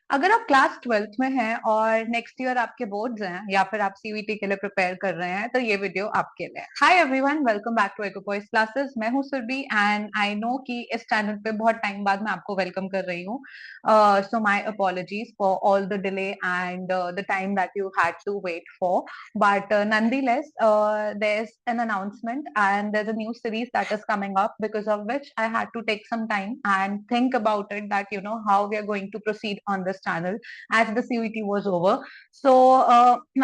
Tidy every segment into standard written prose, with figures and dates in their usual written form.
अगर आप class 12th में हैं और नेक्स्ट ईयर आपके बोर्ड्स हैं या फिर आप सीवीटी के लिए प्रिपेयर कर रहे हैं तो ये वीडियो आपके लिए। Hi everyone, welcome back to Ecopoise classes. मैं हूं सुरभि एंड आई नो कि इस चैनल पे बहुत टाइम बाद मैं आपको वेलकम कर रही हूँ। So my apologies for all the delay and the time that you had to wait for, but nonetheless, there's an announcement and there's a new series that is coming up, because of which I had to take some time and think about it, that how we are going to proceed on this channel as the CUET was over. So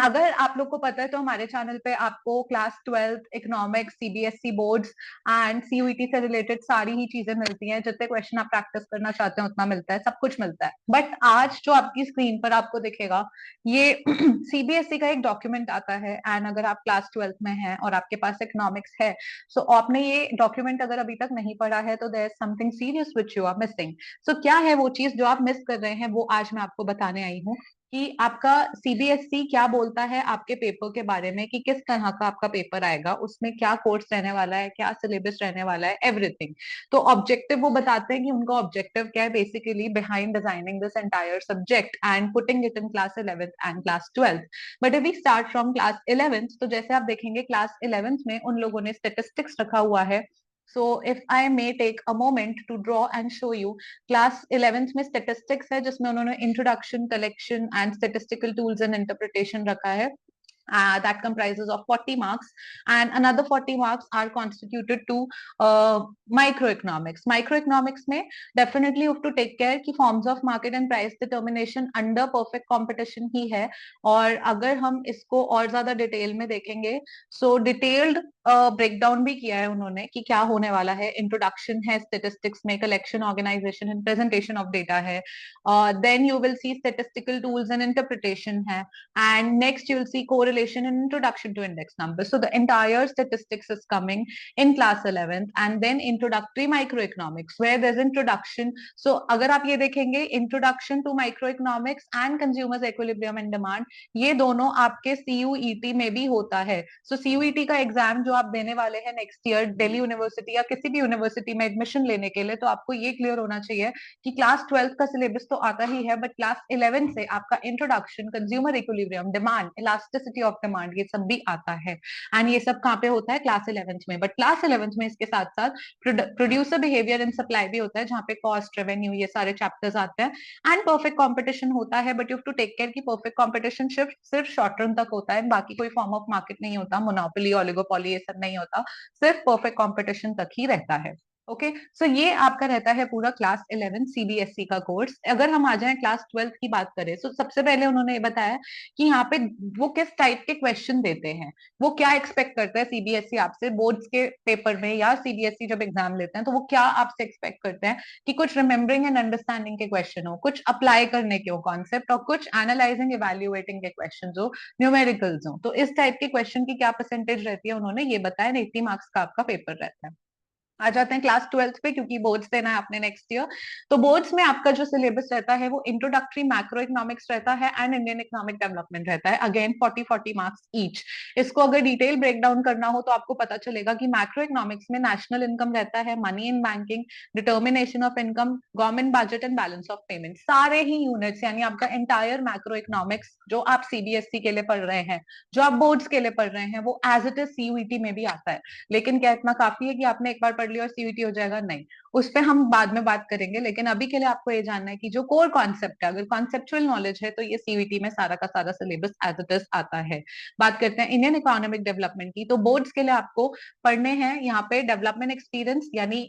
अगर आप लोग को पता है तो हमारे channel पे आपको class 12th economics, CBSE boards and CUET से रिलेटेड सारी ही चीजें मिलती हैं। जितने क्वेश्चन आप प्रैक्टिस करना चाहते हैं उतना मिलता है, सब कुछ मिलता है। बट आज जो आपकी स्क्रीन पर आपको दिखेगा ये सीबीएसई का एक डॉक्यूमेंट आता है, एंड अगर आप क्लास 12th में हैं और आपके पास इकोनॉमिक्स है, सो आपने ये डॉक्यूमेंट अगर अभी तक नहीं पढ़ा है तो there is something serious which you are missing. So क्या है वो चीज जो आप मिस कर रहे हैं, वो आज मैं आपको बताने आई हूँ कि आपका सीबीएसई क्या बोलता है आपके पेपर के बारे में, कि किस तरह का आपका पेपर आएगा, उसमें क्या कोर्स रहने वाला है, क्या सिलेबस रहने वाला है, एवरीथिंग। तो ऑब्जेक्टिव वो बताते हैं कि उनका ऑब्जेक्टिव क्या है basically behind designing this entire subject and putting it in class 11th and class 12th। But if we start from class 11th, तो जैसे आप देखेंगे क्लास 11th में उन लोगों ने स्टेटिस्टिक्स रखा हुआ है। So if I may take a moment to draw and show you, class 11th में स्टेटिस्टिक्स है जिसमें उन्होंने introduction, collection and statistical tools and interpretation रखा है। That comprises of 40 marks, and another 40 marks are constituted to microeconomics. Microeconomics में definitely you have to take care कि forms of market and price determination under perfect competition ही है। और अगर हम इसको और ज्यादा डिटेल में देखेंगे, सो डिटेल्ड ब्रेकडाउन भी किया है उन्होंने कि क्या होने वाला है। इंट्रोडक्शन है स्टेटिस्टिक्स में, collection, organisation and presentation of data है, then you will see statistical tools and interpretation है, and next you'll see correlation and introduction to index numbers. So the entire statistics is coming in class 11th, and then introductory microeconomics where there's introduction. So अगर आप ये देखेंगे, introduction to microeconomics and consumers equilibrium and demand, ये दोनों आपके CUET में भी होता है। So CUET का एग्जाम जो आप देने वाले हैं नेक्स्ट ईयर दिल्ली यूनिवर्सिटी या किसी भी यूनिवर्सिटी में एडमिशन लेने के लिए, तो आपको ये क्लियर होना चाहिए कि क्लास 12th का सिलेबस तो आता ही है, बट क्लास 11 से आपका introduction, consumer equilibrium, demand, elasticity of demand, ये सब भी आता है। एंड ये सब कहाँ पे होता है? क्लास 11th में। बट क्लास 11th में इसके साथ साथ प्रोड्यूसर बिहेवियर एंड सप्लाई भी होता है, जहाँ पे कॉस्ट, रेवेन्यू, ये सारे चैप्टर्स आते हैं। एंड परफेक्ट कॉम्पिटिशन होता है, but you have to take care कि परफेक्ट कॉम्पिटिशन सिर्फ शॉर्ट टर्म तक होता है, बाकी कोई फॉर्म ऑफ मार्केट नहीं होता, मोनोपोली, ओलिगोपोली, ये सब नहीं होता, सिर्फ परफेक्ट कॉम्पिटिशन तक ही रहता है। ओके, सो ये आपका रहता है पूरा क्लास 11 सीबीएसई का कोर्स। अगर हम आ जाएं क्लास 12 की बात करें, तो सबसे पहले उन्होंने ये बताया कि यहाँ पे वो किस टाइप के क्वेश्चन देते हैं, वो क्या एक्सपेक्ट करते हैं सीबीएसई आपसे बोर्ड्स के पेपर में, या सीबीएसई जब एग्जाम लेते हैं तो वो क्या आपसे एक्सपेक्ट करते हैं कि कुछ रिमेम्बरिंग एंड अंडरस्टैंडिंग के क्वेश्चन हो, कुछ अप्लाई करने के हो कॉन्सेप्ट, और कुछ एनालाइजिंग इवेल्युएटिंग के क्वेश्चन हो, न्यूमेरिकल्स हो। तो इस टाइप के क्वेश्चन की क्या परसेंटेज रहती है उन्होंने ये बताया, 80 मार्क्स का आपका पेपर रहता है। आ जाते हैं क्लास 12th पे, क्योंकि बोर्ड्स देना है आपने नेक्स्ट ईयर। तो बोर्ड्स में आपका जो सिलेबस रहता है वो इंट्रोडक्टरी मैक्रो इकोनॉमिक्स रहता है एंड इंडियन इकोनॉमिक डेवलपमेंट रहता है। Again 40 marks each. इसको अगर डिटेल ब्रेकडाउन करना हो तो आपको पता चलेगा कि मैक्रो इकोनॉमिक्स में नेशनल इनकम रहता है, money in banking, determination of income, government budget and balance of payment, सारे ही यूनिट्स, यानी आपका एंटायर मैक्रो इकोनॉमिक्स जो आप सीबीएसई के लिए पढ़ रहे हैं, जो आप बोर्ड्स के लिए पढ़ रहे हैं, वो एज इट इज सीयूईटी में भी आता है। लेकिन क्या इतना काफी है कि आपने एक बार पढ़ लिया और सीयूईटी हो जाएगा? नहीं, उस पर हम बाद में बात करेंगे। लेकिन अभी के लिए आपको ये जानना है कि जो कोर कॉन्सेप्ट है, अगर कॉन्सेप्चुअल नॉलेज है, तो ये सीयूईटी में सारा का सारा सिलेबस एज इट इज आता है। बात करते हैं इंडियन इकोनॉमिक डेवलपमेंट की, तो बोर्ड्स के लिए आपको पढ़ने हैं यहाँ पे डेवलपमेंट एक्सपीरियंस, यानी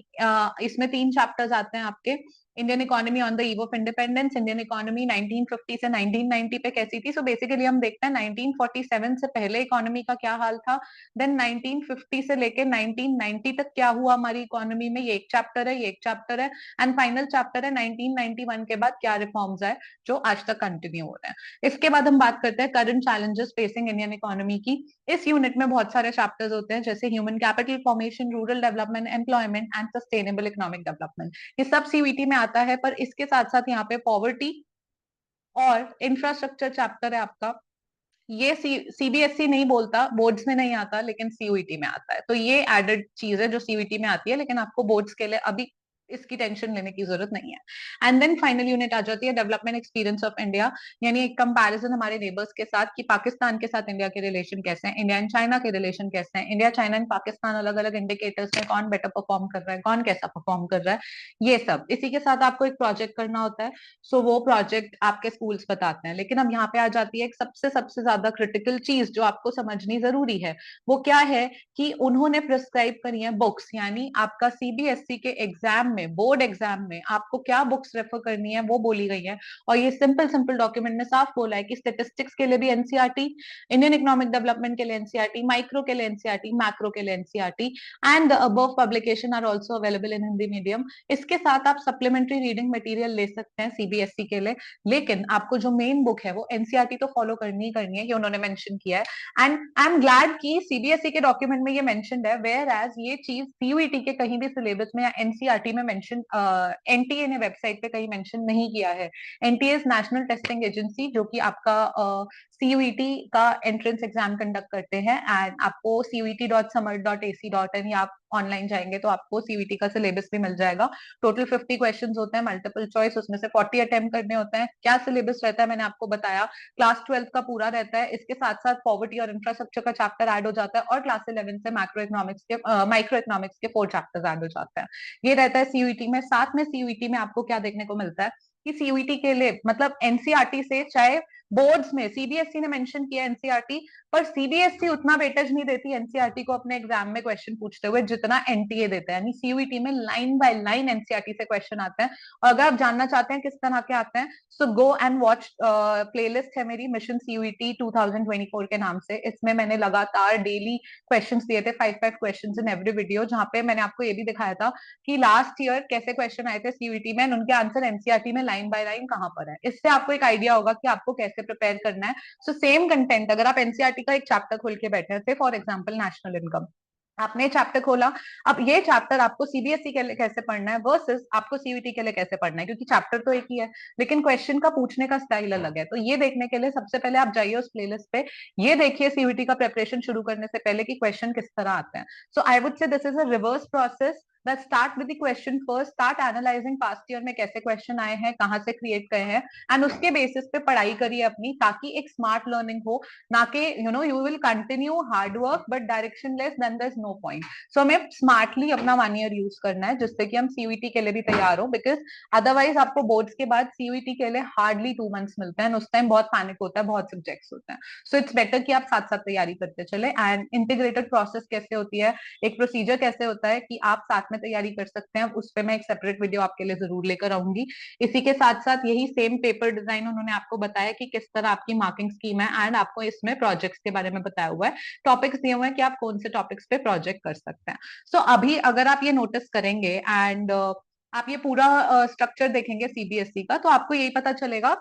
इसमें 3 चैप्टर्स आते हैं आपके। Indian economy on the eve of independence, Indian economy 1950 से 1990 पे कैसी थी। सो बेसिकली हम देखते हैं 1947 से पहले इकोनॉमी का क्या हाल था, देन 1950 से लेके 1990 तक क्या हुआ हमारी इकोनॉमी में, ये एक चैप्टर है, ये एक चैप्टर है। एंड फाइनल चैप्टर है 1991 के बाद क्या रिफॉर्म्स आए जो आज तक कंटिन्यू हो रहे हैं। इसके बाद हम बात करते हैं current challenges facing Indian economy की। इस यूनिट में बहुत सारे चैप्टर्स होते हैं, जैसे human capital formation, rural development, employment and sustainable economic development. ये सब सीवीटी में आता है, पर इसके साथ साथ यहाँ पे पॉवर्टी और इंफ्रास्ट्रक्चर चैप्टर है आपका। ये सीबीएसई नहीं बोलता, बोर्ड्स में नहीं आता, लेकिन सीयूईटी में आता है। तो ये एडेड चीज है जो सीयूईटी में आती है, लेकिन आपको बोर्ड्स के लिए अभी इसकी टेंशन लेने की जरूरत नहीं है। एंड देन फाइनल यूनिट आ जाती है डेवलपमेंट एक्सपीरियंस ऑफ इंडिया, यानी एक कंपैरिजन हमारे नेबर्स के साथ कि पाकिस्तान के साथ इंडिया के रिलेशन कैसे हैं, इंडिया एंड चाइना के रिलेशन कैसे हैं, इंडिया चाइना एंड पाकिस्तान अलग अलग इंडिकेटर्स में कौन बेटर परफॉर्म कर रहा है, कौन कैसा परफॉर्म कर रहा है, ये सब। इसी के साथ आपको एक प्रोजेक्ट करना होता है। सो वो प्रोजेक्ट आपके स्कूल्स बताते हैं। लेकिन अब यहाँ पे आ जाती है एक सबसे सबसे ज्यादा क्रिटिकल चीज जो आपको समझनी जरूरी है। वो क्या है कि उन्होंने प्रिस्क्राइब करी है बुक्स, यानी आपका सीबीएसई के एग्जाम में, बोर्ड एग्जाम में आपको क्या बुक्स रेफर करनी है वो बोली गई है। और ये सिंपल सिंपल डॉक्यूमेंट में साफ बोला है कि स्टेटिस्टिक्स के लिए भी एनसीईआरटी, इंडियन इकोनॉमिक डेवलपमेंट के लिए एनसीईआरटी, माइक्रो के लिए एनसीईआरटी, मैक्रो के लिए NCERT, and the above publication are also available in Hindi medium. इसके साथ आप सप्लीमेंट्री रीडिंग मटेरियल ले सकते हैं सीबीएसई के लिए, लेकिन आपको जो मेन बुक है वो एनसीईआरटी तो फॉलो करनी ही करनी है, ये उन्होंने मेंशन किया है। एंड आई एम ग्लैड कि सीबीएसई के डॉक्यूमेंट में ये मेंशनड है, वेयर एज ये चीज सीयूईटी के कहीं भी सिलेबस में या एनसीईआरटी में मेंशन, एनटीए ने वेबसाइट पे कहीं मेंशन नहीं किया है। एनटीए नेशनल टेस्टिंग एजेंसी, जो कि आपका सीयूईटी का एंट्रेंस एग्जाम कंडक्ट करते हैं। एंड आपको cuet.samart.ac.in या आप ऑनलाइन जाएंगे तो आपको सीयूईटी का सिलेबस भी मिल जाएगा। टोटल 50 क्वेश्चंस होते हैं, मल्टीपल चॉइस, उसमें से 40 अटेम्प्ट करने होते हैं। क्या सिलेबस रहता है मैंने आपको बताया, क्लास 12 का पूरा रहता है। इसके साथ साथ पॉवर्टी और इंफ्रास्ट्रक्चर का चैप्टर ऐड हो जाता है, और क्लास 11 से माइक्रो इकोनॉमिक्स के 4 चैप्टर्स ऐड हो जाते हैं। ये रहता है सीयूईटी में। साथ में सीयूईटी में आपको क्या देखने को मिलता है कि सीयूईटी के लिए मतलब एनसीईआरटी से, चाहे बोर्ड्स में सीबीएसई ने मेंशन किया एनसीईआरटी, पर सीबीएसई उतना वेटेज नहीं देती एनसीईआरटी को अपने एग्जाम में क्वेश्चन पूछते हुए जितना एनटीए देता है। यानी सीयूईटी में लाइन बाय लाइन एनसीईआरटी से क्वेश्चन आते हैं। और अगर आप जानना चाहते हैं किस तरह के आते हैं, सो गो एंड वॉच, प्लेलिस्ट है मेरी मिशन सीयूईटी 2024 के नाम से। इसमें मैंने लगातार डेली क्वेश्चंस दिए थे, 5 क्वेश्चंस इन एवरी वीडियो, जहां पे मैंने आपको ये भी दिखाया था कि लास्ट ईयर कैसे क्वेश्चन आए थे सीयूईटी में, उनके आंसर एनसीईआरटी में लाइन बाय लाइन कहाँ पर है। इससे आपको एक आइडिया होगा कि आपको कैसे प्रिपेयर करना है। सो सेम कंटेंट अगर आप एनसीईआरटी का एक चैप्टर खोल के बैठे हैं, फॉर एग्जाम्पल नेशनल इनकम, आपने चैप्टर खोला, अब ये चैप्टर आपको सीबीएसई के लिए कैसे पढ़ना है वर्सेस आपको सीयूईटी के लिए कैसे पढ़ना है, क्योंकि चैप्टर तो एक ही है लेकिन क्वेश्चन का पूछने का स्टाइल अलग है। तो ये देखने के लिए सबसे पहले आप जाइए उस प्लेलिस्ट पे, ये देखिए सीयूईटी का प्रिपरेशन शुरू करने से पहले कि क्वेश्चन किस तरह आते हैं। So I would say this is a reverse process, that start with the question first, start analysing past year में कैसे क्वेश्चन आए हैं, कहाँ से क्रिएट गए हैं, एंड उसके बेसिस पे पढ़ाई करिए अपनी, ताकि एक स्मार्ट लर्निंग हो, ना कि you will continue hard work but directionless, then there is no point. So हमें स्मार्टली अपना 1 ईयर यूज करना है, जिससे कि हम सीयूईटी के लिए भी तैयार हो, बिकॉज अदरवाइज आपको बोर्ड्स के बाद सीयूईटी के लिए हार्डली 2 मंथ्स मिलते हैं, उस टाइम बहुत पैनिक होता है, बहुत सब्जेक्ट्स होते हैं। सो इट्स बेटर कि आप साथ साथ तैयारी करते चले। एंड इंटीग्रेटेड प्रोसेस कैसे होती है, एक प्रोसीजर कैसे होता है कि आप साथ में तैयारी कर सकते हैं, उस पर मैं एक सेपरेट वीडियो आपके लिए जरूर लेकर आऊंगी। इसी के साथ साथ यही सेम पेपर डिजाइन उन्होंने आपको बताया कि किस तरह आपकी मार्किंग स्कीम है, एंड आपको इसमें प्रोजेक्ट्स के बारे में बताया हुआ है, टॉपिक्स दिए हुए हैं कि आप कौन से टॉपिक्स पे प्रोजेक्ट कर सकते हैं। सो अभी अगर आप ये नोटिस करेंगे एंड आप ये पूरा स्ट्रक्चर देखेंगे सीबीएसई का, तो आपको यही पता चलेगा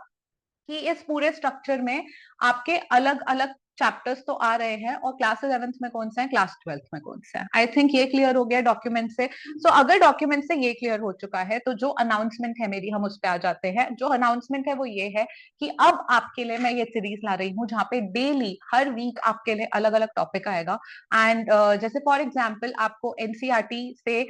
कि इस पूरे स्ट्रक्चर में आपके अलग अलग चैप्टर्स तो आ रहे हैं, और क्लास 11th में कौन सा है, क्लास 12th में कौन सा है। आई थिंक ये क्लियर हो गया डॉक्यूमेंट से। सो अगर डॉक्यूमेंट से ये क्लियर हो चुका है, तो जो अनाउंसमेंट है मेरी, हम उस पर आ जाते हैं। जो अनाउंसमेंट है वो ये है कि अब आपके लिए मैं ये सीरीज ला रही हूँ जहाँ पे डेली हर वीक आपके लिए अलग अलग टॉपिक आएगा। एंड जैसे फॉर एग्जाम्पल आपको एनसीईआरटी से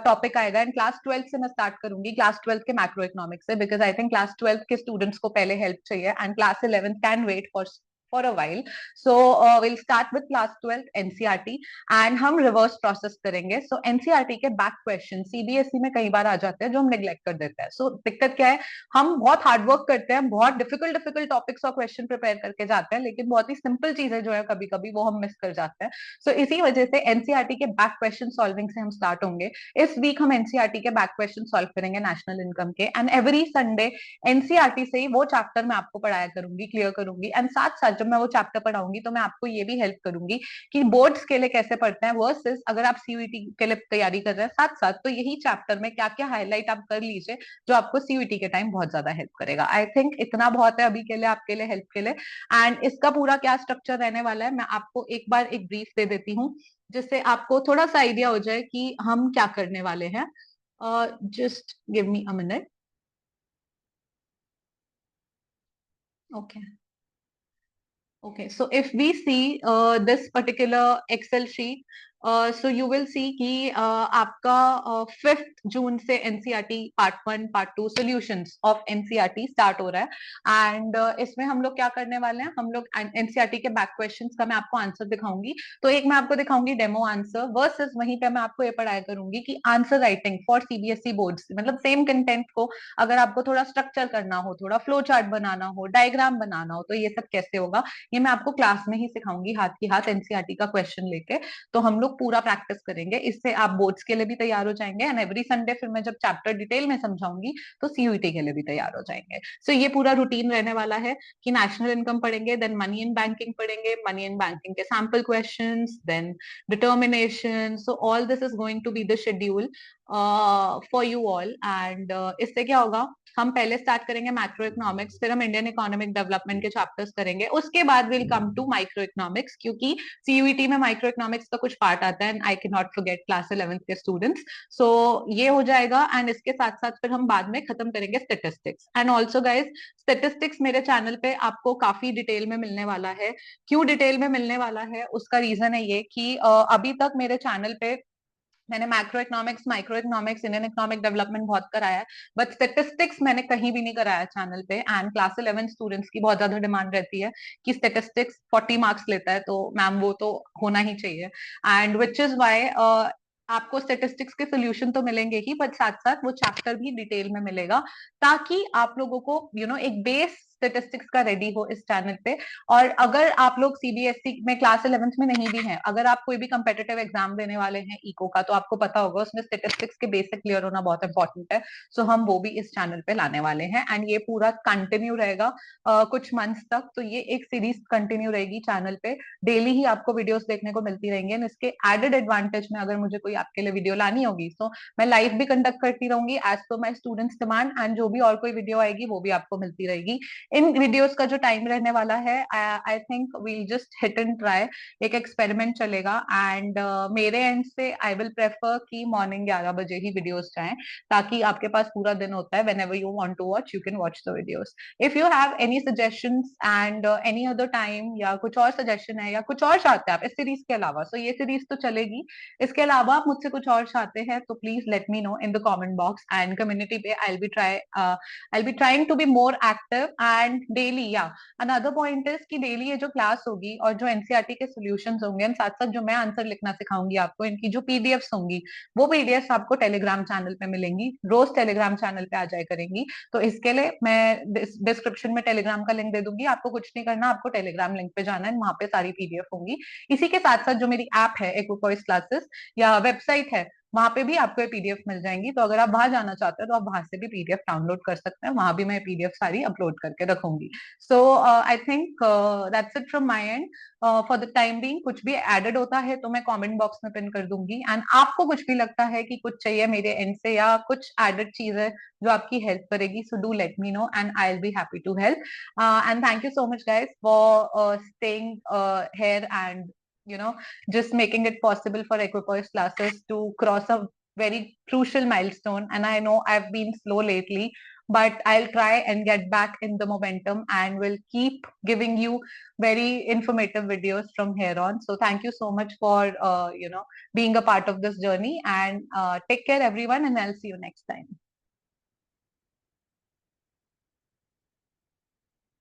टॉपिक आएगा, एंड क्लास 12th से मैं स्टार्ट करूंगी, क्लास 12th के मैक्रो इकोनॉमिक्स से, because I think class 12th के स्टूडेंट्स को पहले हेल्प चाहिए, and class 11th can wait for a while. So we'll start with class 12 NCERT and हम रिवर्स प्रोसेस करेंगे। सो एनसीईआरटी के बैक क्वेश्चन सीबीएसई में कई बार आ जाते हैं जो हम निग्लेक्ट कर देते हैं। सो दिक्कत क्या है, हम बहुत हार्ड वर्क करते हैं, बहुत डिफिकल्ट टॉपिक्स और क्वेश्चन प्रिपेयर करके जाते हैं, लेकिन बहुत ही सिंपल चीजें जो है कभी कभी वो हम मिस कर जाते हैं। सो इसी वजह से एनसीईआरटी के बैक क्वेश्चन सॉल्विंग से हम स्टार्ट होंगे। इस वीक हम एनसीईआरटी के बैक क्वेश्चन सॉल्व करेंगे नेशनल इनकम के, एंड एवरी संडे एनसीईआरटी से ही वो चैप्टर मैं आपको पढ़ाया करूंगी, क्लियर करूंगी। एंड साथ साथ जब मैं वो चैप्टर पढ़ाऊंगी तो मैं आपको ये भी हेल्प करूंगी कि बोर्ड्स के लिए कैसे पढ़ते हैं वर्सेस अगर आप सीयूईटी के लिए तैयारी कर रहे हैं साथ साथ, तो यही चैप्टर में क्या क्या हाईलाइट आप कर लीजिए जो आपको सीयूईटी के टाइम बहुत ज्यादा हेल्प करेगा। आई थिंक इतना बहुत है अभी के लिए, आपके लिए हेल्प के लिए। एंड इसका पूरा क्या स्ट्रक्चर रहने वाला है मैं आपको एक बार एक ब्रीफ दे देती हूँ, जिससे आपको थोड़ा सा आइडिया हो जाए कि हम क्या करने वाले हैं। Just give me a minute. Okay, okay, so if we see this particular Excel sheet, so you will सी कि आपका 5 जून से NCERT part 1 part 2 solutions of NCERT start हो रहा है। एंड इसमें हम लोग क्या करने वाले हैं, हम लोग एनसीईआरटी के बैक क्वेश्चंस का मैं आपको आंसर दिखाऊंगी। तो एक मैं आपको दिखाऊंगी डेमो आंसर वर्सेस वहीं पे मैं आपको ये पढ़ाया करूंगी कि answer writing for CBSE boards, मतलब सेम कंटेंट को अगर आपको थोड़ा स्ट्रक्चर करना हो, थोड़ा फ्लो चार्ट बनाना हो, डायग्राम बनाना हो, तो ये सब कैसे होगा ये मैं आपको क्लास में ही सिखाऊंगी हाथ की हाथ एनसीईआरटी का क्वेश्चन लेके। तो हम लोग पूरा प्रैक्टिस करेंगे, इससे आप बोर्ड्स के लिए भी तैयार हो जाएंगे। एंड एवरी संडे फिर मैं जब चैप्टर डिटेल में समझाऊंगी तो सीयूईटी के लिए भी तैयार हो जाएंगे। सो ये पूरा रूटीन रहने वाला है कि नेशनल इनकम पढ़ेंगे, देन मनी इन बैंकिंग पढ़ेंगे, मनी इन बैंकिंग के sample questions, then determination. So all this is going to be the schedule for you all. And इससे क्या होगा, हम पहले स्टार्ट करेंगे मैक्रो इकोनॉमिक्स, फिर हम इंडियन इकोनॉमिक डेवलपमेंट के चैप्टर्स करेंगे, उसके बाद will come to micro economics, क्योंकि सीयूईटी में माइक्रो इकोनॉमिक्स का कुछ पार्ट आता है and I can not forget class 11th के स्टूडेंट्स। सो ये हो जाएगा एंड इसके साथ साथ फिर हम बाद में खत्म करेंगे statistics. And also guys, statistics मेरे चैनल पे आपको काफी डिटेल में मिलने वाला है। क्यों डिटेल में मिलने वाला है, उसका रीजन है ये कि अभी तक मेरे चैनल पे मैंने macro economics, micro economics, Indian economic development बहुत कराया है, बट स्टेटिस्टिक्स मैंने कहीं भी नहीं कराया चैनल पे। एंड क्लास 11 स्टूडेंट्स की बहुत ज्यादा डिमांड रहती है कि स्टेटिस्टिक्स 40 मार्क्स लेता है, तो मैम वो तो होना ही चाहिए। एंड विच इज वाई आपको स्टेटिस्टिक्स के सोल्यूशन तो मिलेंगे ही, बट साथ साथ वो चैप्टर भी डिटेल में मिलेगा, ताकि आप लोगों को एक बेस स्टेटिस्टिक्स का रेडी हो इस चैनल पे। और अगर आप लोग सीबीएसई में क्लास 11th में नहीं भी हैं, अगर आप कोई भी कंपेटिटिव एग्जाम देने वाले हैं इको का, तो आपको पता होगा उसमें स्टेटिस्टिक्स के बेसिक क्लियर होना बहुत इंपॉर्टेंट है। सो हम वो भी इस चैनल पे लाने वाले हैं एंड ये पूरा कंटिन्यू रहेगा कुछ मंथ्स तक। तो ये एक सीरीज कंटिन्यू रहेगी चैनल पे, डेली ही आपको वीडियोस देखने को मिलती रहेंगी। इसके एडेड एडवांटेज में अगर मुझे कोई आपके लिए वीडियो लानी होगी तो मैं लाइव भी कंडक्ट करती रहूंगी as per my students demand, and जो भी और कोई वीडियो आएगी वो भी आपको मिलती रहेगी। इन वीडियोस का जो टाइम रहने वाला है, I think we'll just hit and try, एक एक्सपेरिमेंट चलेगा। एंड मेरे एंड से आई विल प्रेफर कि मॉर्निंग 11 बजे ही वीडियोस जाएं, ताकि आपके पास पूरा दिन होता है, whenever you want to watch you can watch the videos. If you have any suggestions and any other time या कुछ और सजेशन है या कुछ और चाहते हैं आप इस सीरीज के अलावा, so ये सीरीज तो चलेगी, इसके अलावा आप मुझसे कुछ और चाहते हैं तो please let me no in the comment box. And community पे I'll be trying to be more active and daily, yeah. Another point is कि डेली ये जो क्लास होगी और जो एनसीईआरटी के सॉल्यूशंस होंगे, साथ साथ जो मैं आंसर लिखना सिखाऊंगी आपको, इनकी जो पीडीएफ्स होंगी वो पीडीएफ्स आपको टेलीग्राम चैनल पे मिलेंगी, रोज टेलीग्राम चैनल पे आ जाए करेंगी। तो इसके लिए मैं डिस्क्रिप्शन में टेलीग्राम का लिंक दे दूंगी, आपको कुछ नहीं करना, आपको टेलीग्राम लिंक पे जाना है, वहां पे सारी पीडीएफ होंगी। इसी के साथ साथ जो मेरी ऐप है एक्वाकॉइस क्लासेस या वेबसाइट है, वहां पे भी आपको ये पीडीएफ मिल जाएंगी। तो अगर आप वहां जाना चाहते हो तो आप वहां से भी पीडीएफ डाउनलोड कर सकते हैं, वहां भी मैं पीडीएफ सारी अपलोड करके रखूंगी। So I think that's it from my end for the time being. कुछ भी एडेड होता है तो मैं कमेंट बॉक्स में पिन कर दूंगी, एंड आपको कुछ भी लगता है कि कुछ चाहिए मेरे एंड से या कुछ एडेड चीज है जो आपकी हेल्प करेगी, so do let me know and I will be happy to help. And thank you so much guys for staying here and just making it possible for Equipoise classes to cross a very crucial milestone. And I know I've been slow lately, but I'll try and get back in the momentum and will keep giving you very informative videos from here on. So thank you so much for being a part of this journey, and take care everyone, and I'll see you next time.